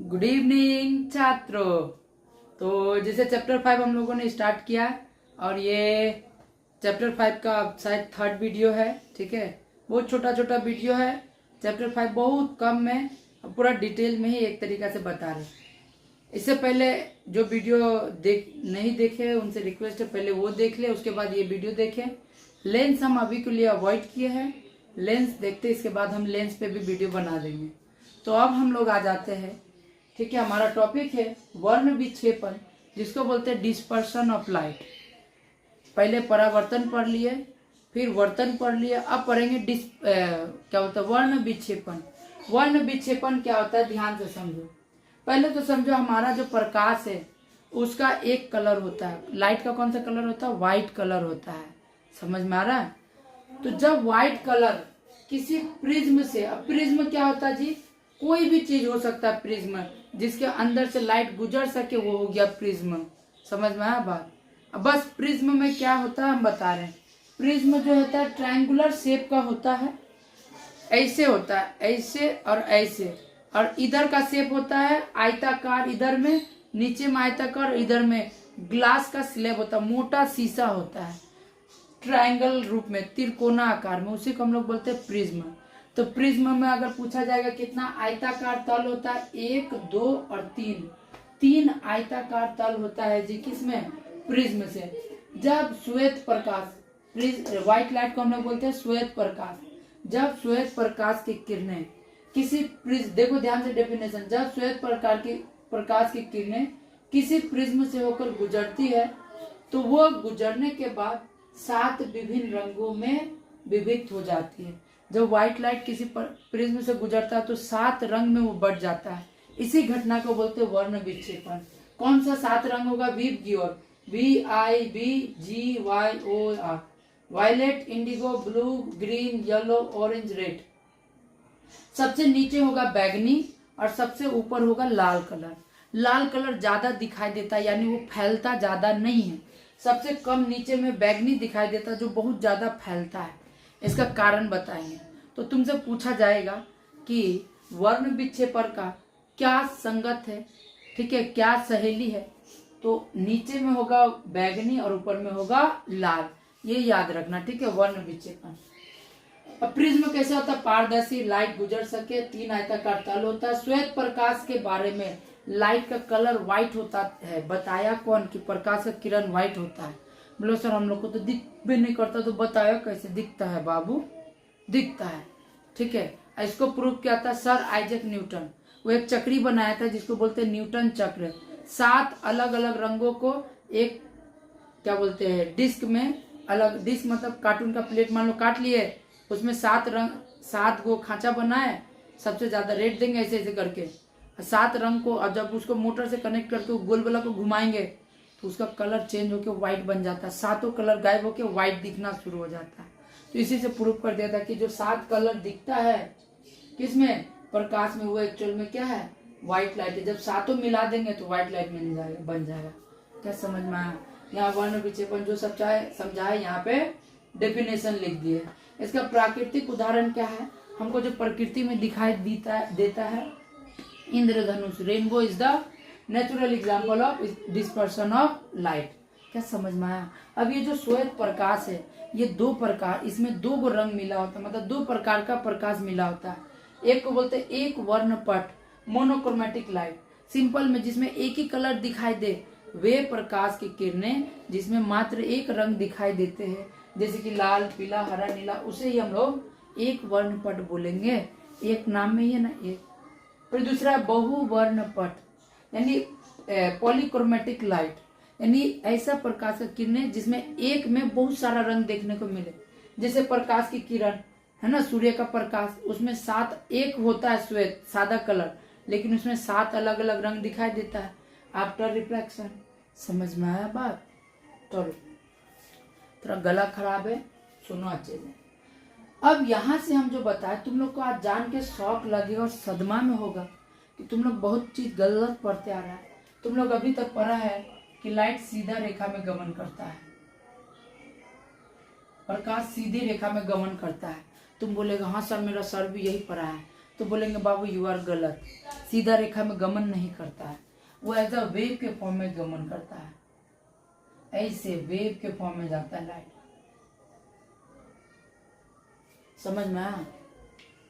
Good evening छात्रों। तो जैसे चैप्टर 5 हम लोगों ने स्टार्ट किया और ये चैप्टर 5 का शायद थर्ड वीडियो है। ठीक है, बहुत छोटा छोटा वीडियो है। चैप्टर 5 बहुत कम में पूरा डिटेल में ही एक तरीका से बता रहे। इससे पहले जो वीडियो नहीं देखे उनसे रिक्वेस्ट है पहले वो देख ले, उसके बाद ये वीडियो देखें। लेंस हम अभी के लिए अवॉइड किए हैं, लेंस देखते इसके बाद हम लेंस पे भी वीडियो बना देंगे। तो अब हम लोग आ जाते हैं। ठीक है, हमारा टॉपिक है वर्ण विक्षेपण, जिसको बोलते हैं डिस्पर्शन ऑफ लाइट। पहले परावर्तन पढ़ लिए, फिर वर्तन पढ़ लिए, अब पढ़ेंगे क्या होता है वर्ण विक्षेपण। वर्ण विक्षेपण क्या होता है ध्यान से समझो। पहले तो समझो हमारा जो प्रकाश है उसका एक कलर होता है। लाइट का कौन सा कलर होता है? व्हाइट कलर होता है। समझ में आ रहा है? तो जब व्हाइट कलर किसी प्रिज्म से, अब प्रिज्म क्या होता है जी? कोई भी चीज हो सकता है प्रिज्म, जिसके अंदर से लाइट गुजर सके वो हो गया प्रिज्म। समझ में आया बात? अब बस प्रिज्म में क्या होता है हम बता रहे हैं। प्रिज्म जो होता है ट्रायंगुलर शेप का होता है, ऐसे होता है, ऐसे और ऐसे, और इधर का शेप होता है आयताकार, इधर में नीचे में आयताकार, इधर में ग्लास का स्लैब होता है, मोटा शीशा होता है ट्रायंगल रूप में, त्रिकोणा आकार में, उसी को हम लोग बोलते हैं प्रिज्म। तो प्रिज्म में अगर पूछा जाएगा कितना आयताकार तल होता है, 1, 2 और 3 आयताकार तल होता है जी किसमें? प्रिज्म से। जब श्वेत प्रकाश, व्हाइट लाइट को हम लोग बोलते हैं श्वेत प्रकाश, जब श्वेत प्रकाश की किरणें किसी प्रिज्म, देखो ध्यान से डेफिनेशन, जब श्वेत प्रकाश की किरणें किसी प्रिज्म से होकर गुजरती है तो वो गुजरने के बाद 7 विभिन्न रंगों में विभक्त हो जाती है। जब व्हाइट लाइट किसी प्रिज्म से गुजरता है तो 7 रंग में वो बढ़ जाता है। इसी घटना को बोलते हैं वर्ण विक्षेपण। कौन सा 7 रंग होगा? VIBGYOR, violet, indigo, blue, green, yellow, orange, red. सबसे नीचे होगा बैगनी और सबसे ऊपर होगा लाल कलर। लाल कलर ज्यादा दिखाई देता है, यानी वो फैलता ज्यादा नहीं है। सबसे कम नीचे में बैगनी दिखाई देता है, जो बहुत ज्यादा फैलता है। इसका कारण बताएंगे। तो तुमसे पूछा जाएगा कि वर्ण विक्षेपण का क्या संगत है, ठीक है, क्या सहेली है? तो नीचे में होगा बैगनी और ऊपर में होगा लाल, ये याद रखना। ठीक है, वर्ण विक्षेपण। अब प्रिज्म कैसे होता है? पारदर्शी, लाइट गुजर सके, 3 आयताकार तल होता है। श्वेत प्रकाश के बारे में, लाइट का कलर व्हाइट होता है। बताया कौन कि प्रकाश का किरण व्हाइट होता है? बोलो सर हम लोग को तो दिख भी नहीं करता। तो बताया कैसे दिखता है बाबू? दिखता है। ठीक है, इसको प्रूव किया था सर आइजैक न्यूटन। वो एक चक्री बनाया था जिसको बोलते हैं न्यूटन चक्र। 7 अलग अलग रंगों को एक क्या बोलते हैं डिस्क में, अलग डिस्क मतलब कार्टून का प्लेट मान लो काट लिए, उसमें 7 रंग, 7 को खांचा बनाए, सबसे ज्यादा रेड देंगे ऐसे ऐसे करके 7 रंग को। और जब उसको मोटर से कनेक्ट करके गोल वाला को घुमाएंगे तो उसका कलर चेंज होकर व्हाइट बन जाता है। 7 कलर गायब होकर व्हाइट दिखना शुरू हो जाता है। तो इसी से प्रूव कर दिया था कि जो 7 कलर दिखता है किसमें? प्रकाश में, वो एक्चुअल में क्या है? व्हाइट लाइट है। जब 7 मिला देंगे तो व्हाइट लाइट बन जाएगा। क्या समझ में आया? यहाँ वर्ण विक्षेपण जो समझाए यहाँ पे डेफिनेशन लिख दिए। इसका प्राकृतिक उदाहरण क्या है? हमको जो प्रकृति में दिखाई देता है इंद्रधनुष, rainbow is the natural example of dispersion of light. क्या समझ में आया? अब ये जो श्वेत प्रकाश है, ये 2 प्रकार, इसमें 2 गो रंग मिला होता है, मतलब 2 प्रकार का प्रकाश मिला होता है। एक को बोलते हैं एक वर्णपट, मोनोक्रोमेटिक लाइट, सिंपल में जिसमें एक ही कलर दिखाई दे। वे प्रकाश की किरणें जिसमें मात्र एक रंग दिखाई देते हैं, जैसे कि लाल, पीला, हरा, नीला, उसे ही हम लोग एक वर्णपट बोलेंगे। एक नाम में ही है ना एक। फिर दूसरा बहुवर्णपट, यानी पॉलीक्रोमेटिक लाइट, यानी ऐसा प्रकाश का किरणें जिसमें एक में बहुत सारा रंग देखने को मिले। जैसे प्रकाश की किरण है ना, सूर्य का प्रकाश, उसमें 7 एक होता है श्वेत सादा कलर, लेकिन उसमें 7 अलग अलग रंग दिखाई देता है आफ्टर रिफ्लेक्शन। समझ में आया बात? चलो, थोड़ा गला खराब है, सुनो अच्छे से। अब यहाँ से हम जो बताए तुम लोग को आज जान के शौक लगेगा और सदमा में होगा कि तुम लोग बहुत चीज गलत पढ़ते आ रहा है। तुम लोग अभी तक पढ़ा है कि लाइट सीधा रेखा में गमन करता है, प्रकाश सीधी रेखा में गमन करता है। तुम बोलेगा हाँ सर मेरा सर भी यही पढ़ा है, तो बोलेंगे बाबू यू आर गलत। सीधा रेखा में गमन नहीं करता है, वो एज अ वेव के फॉर्म में गमन करता है, ऐसे वेव के फॉर्म में जाता है लाइट। समझ में आया?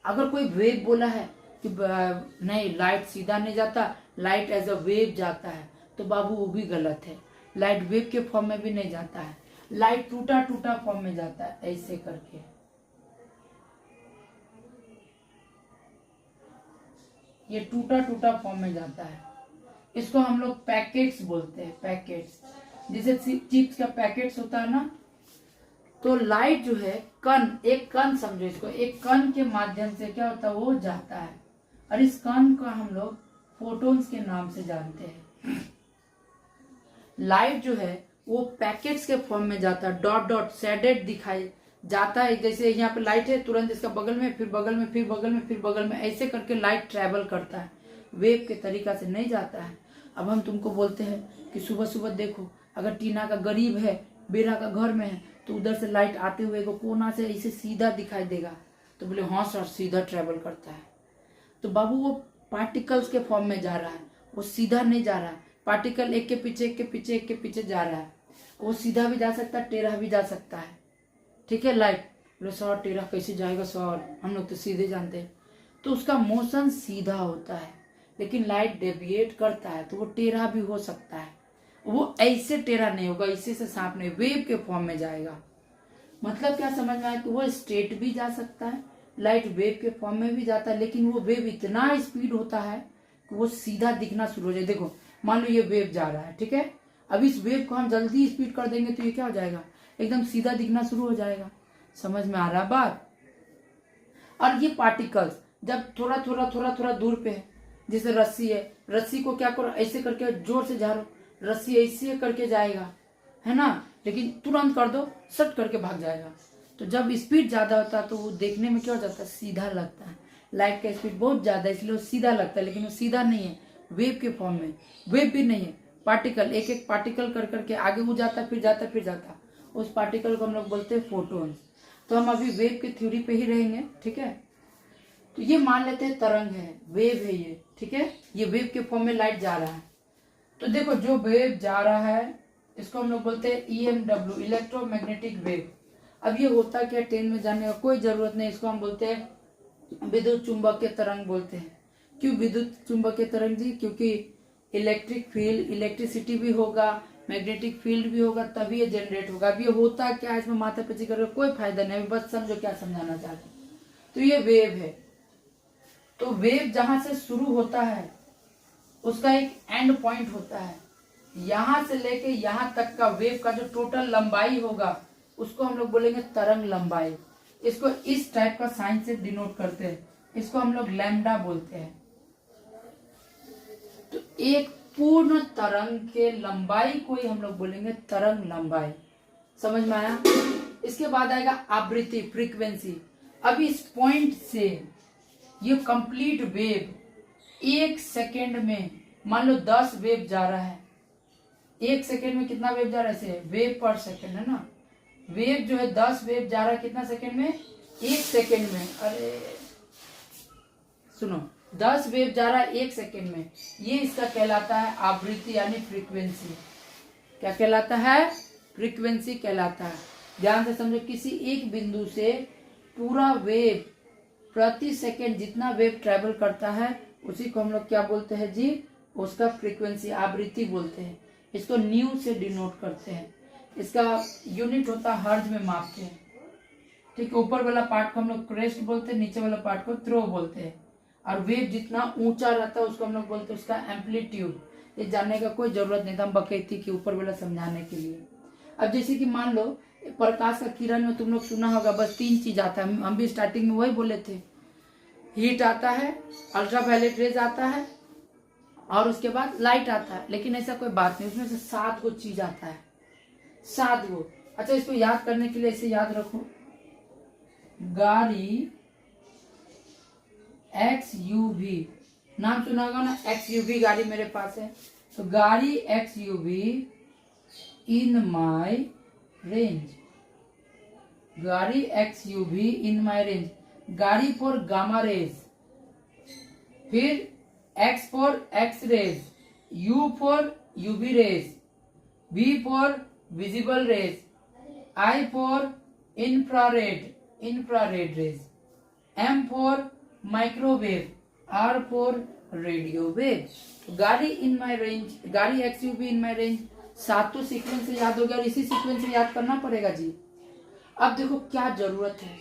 अगर कोई वेव बोला है कि नहीं लाइट सीधा नहीं जाता, लाइट एज अ वेव जाता है, तो बाबू वो भी गलत है। लाइट वेव के फॉर्म में भी नहीं जाता है, लाइट टूटा टूटा फॉर्म में जाता है, ऐसे करके। ये टूटा टूटा फॉर्म में जाता है, इसको हम लोग पैकेट्स बोलते हैं, पैकेट्स। जैसे चिप्स का पैकेट्स होता है ना, तो लाइट जो है कण, एक कण समझो इसको, एक कण के माध्यम से क्या होता है, वो जाता है, और इस कण को हम लोग फोटॉन्स के नाम से जानते हैं। लाइट जो है वो पैकेट्स के फॉर्म में जाता है, डॉट डॉट शेडेड दिखाई जाता है। जैसे यहाँ पे लाइट है, तुरंत इसका बगल में, फिर बगल में, फिर बगल में, फिर बगल में, ऐसे करके लाइट ट्रेवल करता है, वेव के तरीका से नहीं जाता है। अब हम तुमको बोलते हैं कि सुबह सुबह देखो, अगर टीना का गरीब है, बेरा का घर में है, तो उधर से लाइट आते हुए को कोना से ऐसे सीधा दिखाई देगा, तो बोले हाँ सर सीधा ट्रेवल करता है। तो बाबू वो पार्टिकल्स के फॉर्म में जा रहा है, वो सीधा नहीं जा रहा है, पार्टिकल एक के पीछे एक के पीछे एक के पीछे जा रहा है, वो सीधा भी जा सकता है, टेढ़ा भी जा सकता है। ठीक है, लाइट बोले सर टेढ़ा कैसे जाएगा सर, हम लोग तो सीधे जानते हैं। तो उसका मोशन सीधा होता है, लेकिन लाइट डेविएट करता है, तो वो टेढ़ा भी हो सकता है, वो ऐसे टेढ़ा नहीं होगा, ऐसे से सांप नहीं, वेव के फॉर्म में जाएगा। मतलब क्या समझ में आया कि वो स्ट्रेट भी जा सकता है, लाइट वेव के फॉर्म में भी जाता है, लेकिन वो वेव इतना स्पीड होता है कि वो सीधा दिखना शुरू हो जाए। देखो मान लो ये वेव जा रहा है, ठीक है, अब इस वेव को हम जल्दी स्पीड कर देंगे तो ये क्या हो जाएगा, एकदम सीधा दिखना शुरू हो जाएगा। समझ में आ रहा बात? और ये पार्टिकल्स जब थोड़ा थोड़ा थोड़ा थोड़ा दूर पे है, जैसे रस्सी है, रस्सी को क्या करो, ऐसे करके जोर से झाड़ो, रस्सी ऐसे करके जाएगा, है ना, लेकिन तुरंत कर दो सट करके भाग जाएगा। तो जब स्पीड ज्यादा होता है तो वो देखने में क्या हो जाता है, सीधा लगता है। लाइट का स्पीड बहुत ज्यादा है इसलिए वो सीधा लगता है, लेकिन वो सीधा नहीं है, वेव के फॉर्म में। वेव भी नहीं है, पार्टिकल, एक एक पार्टिकल कर करके आगे वो जाता है, फिर जाता है, फिर जाता है, उस पार्टिकल को हम लोग बोलते हैं फोटोन्स। तो हम अभी वेव की थ्योरी पे ही रहेंगे, ठीक है। तो ये मान लेते हैं तरंग है, वेव है ये, ठीक है, ये वेव के फॉर्म में लाइट जा रहा है। तो देखो जो वेव जा रहा है इसको हम लोग बोलते हैं EMW, इलेक्ट्रोमैग्नेटिक वेव। अब ये होता क्या, ट्रेन में जाने का कोई जरूरत नहीं, इसको हम बोलते हैं विद्युत चुंबकीय तरंग बोलते हैं। क्यों विद्युत चुंबकीय तरंग जी? क्योंकि इलेक्ट्रिक फील्ड, इलेक्ट्रिसिटी भी होगा, मैग्नेटिक फील्ड भी होगा, तभी ये जनरेट होगा। अब ये होता क्या है, इसमें माथा पच्ची करके कोई फायदा नहीं, बस समझो क्या समझाना चाहते हैं। तो ये वेव है, तो वेव जहां से शुरू होता है उसका एक एंड पॉइंट होता है, यहां से लेके यहां तक का वेव का जो टोटल लंबाई होगा उसको हम लोग बोलेंगे तरंग लंबाई। इसको इस टाइप का साइन से डिनोट करते हैं, इसको हम लोग लैम्डा बोलते हैं। तो एक पूर्ण तरंग के लंबाई को ही हम लोग बोलेंगे तरंग लंबाई। समझ में आया? इसके बाद आएगा आवृत्ति, फ्रीक्वेंसी। अब इस पॉइंट से ये कंप्लीट वेव 1 सेकेंड में, मान लो 10 वेव जा रहा है, 1 सेकेंड में कितना वेव जा रहा है, ऐसे वेव पर सेकेंड है ना, वेव जो है 10 वेव जा रहा है कितना सेकेंड में, 1 सेकेंड में। अरे सुनो, 10 वेव जा रहा है 1 सेकेंड में, ये इसका कहलाता है आवृत्ति यानी फ्रीक्वेंसी। क्या कहलाता है? फ्रीक्वेंसी कहलाता है। ध्यान से समझो, किसी एक बिंदु से पूरा वेव प्रति सेकेंड जितना वेव ट्रेवल करता है उसी को हम लोग क्या बोलते हैं जी, उसका फ्रीक्वेंसी, आवृत्ति बोलते हैं। इसको न्यू से डिनोट करते हैं, इसका यूनिट होता है हर्ज में मापते हैं। ठीक है, ऊपर वाला पार्ट को हम लोग क्रेस्ट बोलते हैं, नीचे वाला पार्ट को थ्रो बोलते हैं। और वेव जितना ऊंचा रहता है उसको हम लोग बोलते हैं उसका एम्पलीट्यूड। ये जानने का कोई जरूरत नहीं था, हम बकैती के ऊपर वाला समझाने के लिए। अब जैसे कि मान लो प्रकाश का किरण में तुम लोग सुना होगा बस 3 चीज आता है, हम भी स्टार्टिंग में वही बोले थे, हीट आता है, अल्ट्रावायलेट रेज आता है और उसके बाद लाइट आता है। लेकिन ऐसा कोई बात नहीं, उसमें से 7 गो चीज आता है, 7 गो। अच्छा, इसको याद करने के लिए ऐसे याद रखो, गाड़ी XUV, नाम सुना होगा ना, XUV गाड़ी मेरे पास है, तो गाड़ी XUV इन माई रेंज, गाड़ी XUV इन माई रेंज, गाड़ी फॉर गामा रेज, फिर X for X-rays, U for UV rays, V for visible rays, I for infrared rays, M for microwave, R for radio wave. तो गाड़ी इन माई रेंज, गाड़ी XUV इन माई range, 7 तो sequence से याद हो गया और इसी सीक्वेंस से याद करना पड़ेगा जी। अब देखो क्या जरूरत है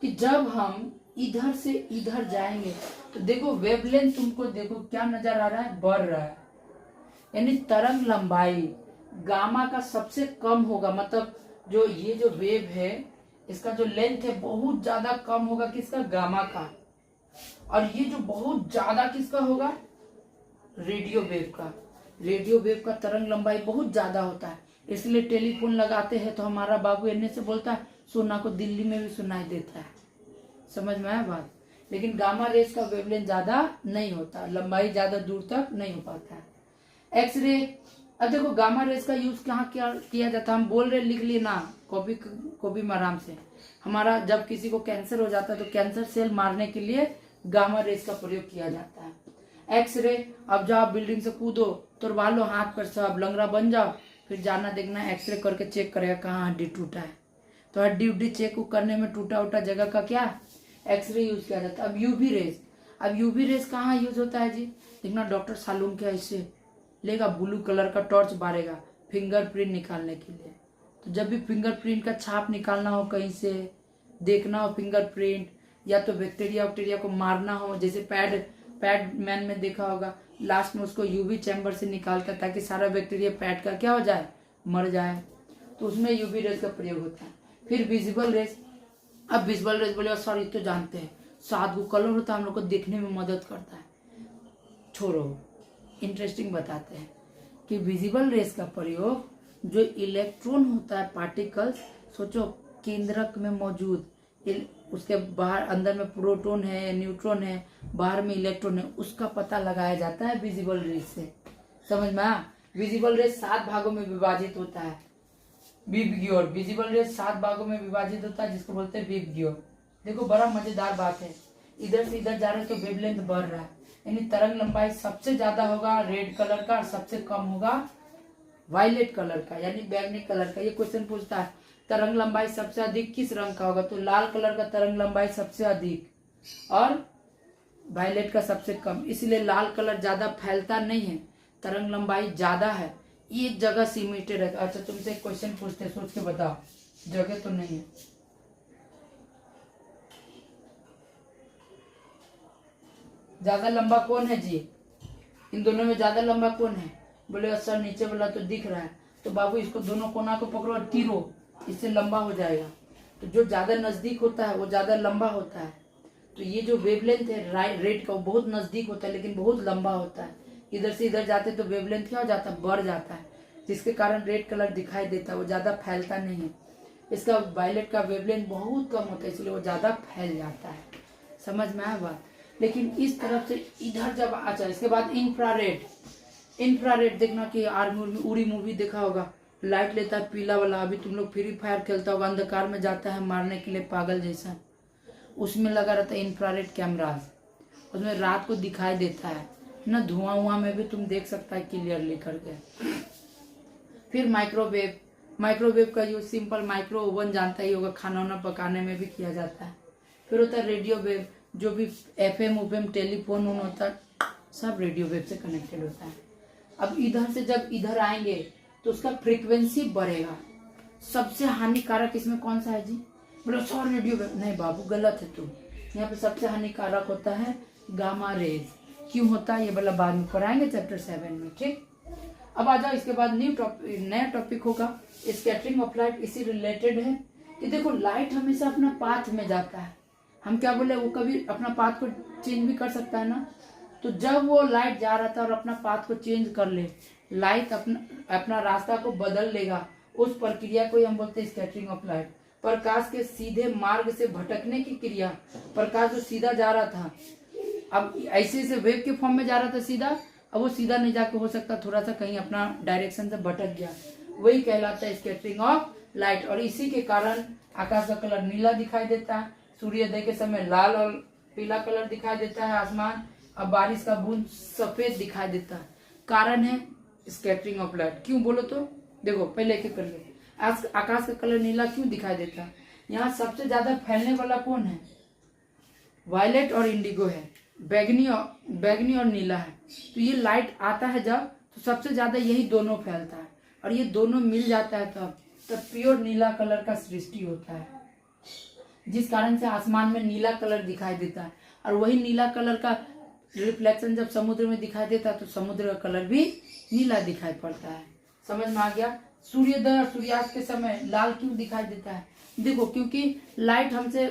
कि जब हम इधर से इधर जाएंगे तो देखो वेवलेंथ तुमको देखो क्या नजर आ रहा है, बढ़ रहा है, यानी तरंग लंबाई गामा का सबसे कम होगा। मतलब जो ये जो वेव है इसका जो लेंथ है बहुत ज्यादा कम होगा किसका, गामा का। और ये जो बहुत ज्यादा किसका होगा, रेडियो वेव का। रेडियो वेव का तरंग लंबाई बहुत ज्यादा होता है, इसलिए टेलीफोन लगाते हैं तो हमारा बाबू एने से बोलता है सोना को दिल्ली में भी सुनाई देता है। समझ में आया बात। लेकिन गामा रेस का वेवलेंथ ज्यादा नहीं होता, लंबाई ज्यादा दूर तक नहीं हो पाता है। एक्सरे, अब देखो गामा रेस का यूज कहाँ किया जाता है, हम बोल रहे लिख लिए ना कॉपी में आराम से। हमारा जब किसी को कैंसर हो जाता है तो कैंसर सेल मारने के लिए गामा रेस का प्रयोग किया जाता है। एक्सरे, अब जाओ बिल्डिंग से कूदो, तुड़वा लो हाथ पर सब, लंगड़ा बन जाओ, फिर जाना देखना एक्सरे करके चेक करेगा कहाँ हड्डी टूटा है। तो हड्डी उड्डी चेक करने में टूटा उटा जगह का क्या एक्सरे यूज किया जाता है। अब यूवी रेस, अब यूवी रेस कहाँ यूज होता है जी, देखना डॉक्टर सालूम क्या इससे लेगा, ब्लू कलर का टॉर्च बारेगा फिंगरप्रिंट निकालने के लिए। तो जब भी फिंगरप्रिंट का छाप निकालना हो, कहीं से देखना हो फिंगरप्रिंट, या तो बैक्टीरिया को मारना हो, जैसे पैड मैन में देखा होगा, लास्ट में उसको यूवी चैम्बर से निकालता है ताकि सारा बैक्टीरिया पैड का क्या हो जाए, मर जाए। तो उसमें यूवी रेस का प्रयोग होता है। फिर विजिबल रेस, अब विजिबल रेस बोले सॉरी तो जानते हैं 7 गो कलर होता है, हम लोग को देखने में मदद करता है। छोड़ो, इंटरेस्टिंग बताते हैं कि विजिबल रेस का प्रयोग जो इलेक्ट्रॉन होता है पार्टिकल्स, सोचो केंद्रक में मौजूद, उसके बाहर अंदर में प्रोटॉन है, न्यूट्रॉन है, बाहर में इलेक्ट्रॉन है, उसका पता लगाया जाता है विजिबल रेस से। समझ में आया। विजिबल रेस 7 भागों में विभाजित होता है। विबग्योर, विजिबल रेस 7 भागों में विभाजित होता है जिसको बोलते हैं विबग्योर। देखो बड़ा मजेदार बात है, इधर से इधर जा रहे हैं तो वेवलेंथ बढ़ रहा है, यानी तरंग लंबाई सबसे ज्यादा होगा रेड कलर का और सबसे कम होगा वायलेट कलर का, यानी बैंगनी कलर का। ये क्वेश्चन पूछता है तरंग लंबाई सबसे अधिक किस रंग का होगा, तो लाल कलर का तरंग लंबाई सबसे अधिक और वायलेट का सबसे कम, इसलिए लाल कलर ज्यादा फैलता नहीं है, तरंग लंबाई ज्यादा है, एक जगह सीमिटेड है। अच्छा तुमसे एक क्वेश्चन पूछते हैं, सोच के बताओ, जगह तो नहीं है। ज्यादा लंबा कौन है जी, इन दोनों में ज्यादा लंबा कौन है, बोले सर नीचे वाला तो दिख रहा है, तो बाबू इसको दोनों कोना को पकड़ो और तीरो, इससे लंबा हो जाएगा। तो जो ज्यादा नजदीक होता है वो ज्यादा लंबा होता है। तो ये जो वेवलेंथ है रेड का, वो बहुत नजदीक होता है लेकिन बहुत लंबा होता है। इधर से इधर जाते तो वेवलेंथ क्या हो जाता है, बढ़ जाता है, जिसके कारण रेड कलर दिखाई देता है, वो ज्यादा फैलता नहीं है। इसका वायलेट का वेवलेंथ बहुत कम होता है, इसलिए वो ज्यादा फैल जाता है। समझ में आया बात। लेकिन इस तरफ से इधर जब अच्छा, इसके बाद इंफ्रारेड, इंफ्रारेड देखना कि आर्मी उड़ी मूवी देखा होगा, लाइट लेता है पीला वाला, अभी तुम लोग फ्री फायर खेलता होगा, अंधकार में जाता है मारने के लिए पागल जैसा, उसमें लगा रहता है इंफ्रारेड कैमराज, उसमें रात को दिखाई देता है ना, धुआं में भी तुम देख सकता है क्लियरली करके। फिर माइक्रोवेव, माइक्रोवेव का यूज सिंपल माइक्रो ओवन जानता ही होगा, खाना वाना पकाने में भी किया जाता है। फिर होता है रेडियो वेव, जो भी FM उफएम टेलीफोन होता है सब रेडियो वेव से कनेक्टेड होता है। अब इधर से जब इधर आएंगे तो उसका फ्रीक्वेंसी बढ़ेगा। सबसे हानिकारक इसमें कौन सा है जी, बोलो सौ रेडियो वेव, नहीं बाबू गलत है तुम, यहाँ पे सबसे हानिकारक होता है गामा रेज। क्यों होता है ये वाला बाद में पढ़ाएंगे चैप्टर 7 में, ठीक। अब आ जाओ, इसके बाद नया टॉपिक होगा स्कैटरिंग ऑफ लाइट। इसी रिलेटेड है कि देखो लाइट हमेशा अपना पाथ में जाता है, हम क्या बोले, वो कभी अपना पाथ को चेंज भी कर सकता है ना। तो जब वो लाइट जा रहा था और अपना पाथ को चेंज कर ले, लाइट अपना रास्ता को बदल लेगा, उस प्रक्रिया को हम बोलते हैं स्कैटरिंग ऑफ लाइट। प्रकाश के सीधे मार्ग से भटकने की क्रिया, प्रकाश जो सीधा जा रहा था, अब ऐसे वेव के फॉर्म में जा रहा था सीधा, अब वो सीधा नहीं जाके हो सकता थोड़ा सा कहीं अपना डायरेक्शन से भटक गया, वही कहलाता है स्कैटरिंग ऑफ लाइट। और इसी के कारण आकाश का कलर नीला दिखाई देता है, सूर्योदय के समय लाल और पीला कलर दिखाई देता है आसमान, अब बारिश का बूंद सफेद दिखाई देता है, कारण है स्कैटरिंग ऑफ लाइट। क्यों बोलो तो देखो, पहले एक एक करके, आकाश का कलर नीला क्यों दिखाई देता है? यहाँ सबसे ज्यादा फैलने वाला कौन है? वायलेट और इंडिगो है, बैगनी और नीला है। तो ये लाइट आता है जब, तो सबसे ज्यादा यही दोनों फैलता है, और ये दोनों मिल जाता है तब प्योर नीला कलर का सृष्टि होता है, जिस कारण से आसमान में नीला कलर दिखाई देता है। और वही नीला कलर का रिफ्लेक्शन जब समुद्र में दिखाई देता है तो समुद्र का कलर भी नीला दिखाई पड़ता है। समझ में आ गया? सूर्योदय और सूर्यास्त के समय लाल क्यों दिखाई देता है? देखो, क्योंकि लाइट हमसे,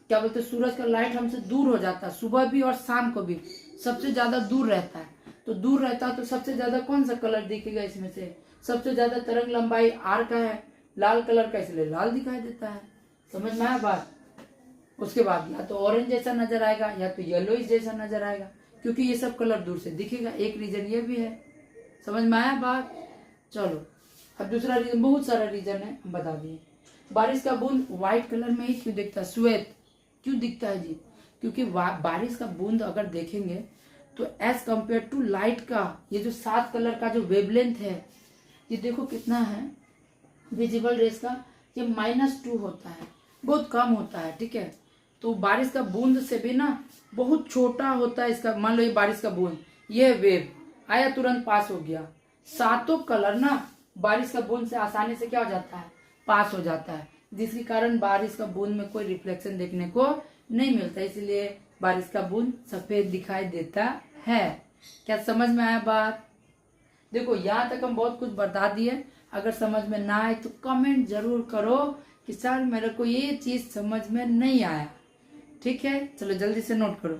क्या बोलते हैं, सूरज का लाइट हमसे दूर हो जाता है, सुबह भी और शाम को भी सबसे ज्यादा दूर रहता है। तो दूर रहता है तो सबसे ज्यादा कौन सा कलर दिखेगा? इसमें से सबसे ज्यादा तरंग लंबाई आर का है, लाल कलर का, इसलिए लाल दिखाई देता है। समझ में आया बात? उसके बाद या तो ऑरेंज जैसा नजर आएगा या तो येलोइश जैसा नजर आएगा, क्योंकि ये सब कलर दूर से दिखेगा। एक रीजन ये भी है। समझ में आया बात? चलो अब दूसरा रीजन, बहुत सारा रीजन है, हम बता दिए। बारिश का बूंद व्हाइट कलर में ही क्यों दिखता है? श्वेत क्यों दिखता है जी? क्योंकि बारिश का बूंद अगर देखेंगे तो एज कंपेयर टू लाइट का ये जो 7 कलर का जो वेवलेंथ है, ये देखो कितना है विजिबल रेस का, ये -2 होता है, बहुत कम होता है। ठीक है, तो बारिश का बूंद से भी ना बहुत छोटा होता है इसका। मान लो ये बारिश का बूंद, ये वेव आया, तुरंत पास हो गया। 7 कलर ना बारिश का बूंद से आसानी से क्या हो जाता है? पास हो जाता है, जिसके कारण बारिश का बूंद में कोई रिफ्लेक्शन देखने को नहीं मिलता, इसलिए बारिश का बूंद सफेद दिखाई देता है। क्या समझ में आया बात? देखो, यहाँ तक हम बहुत कुछ बता दिए। अगर समझ में ना आए तो कमेंट जरूर करो कि सर मेरे को ये चीज समझ में नहीं आया। ठीक है, चलो जल्दी से नोट करो।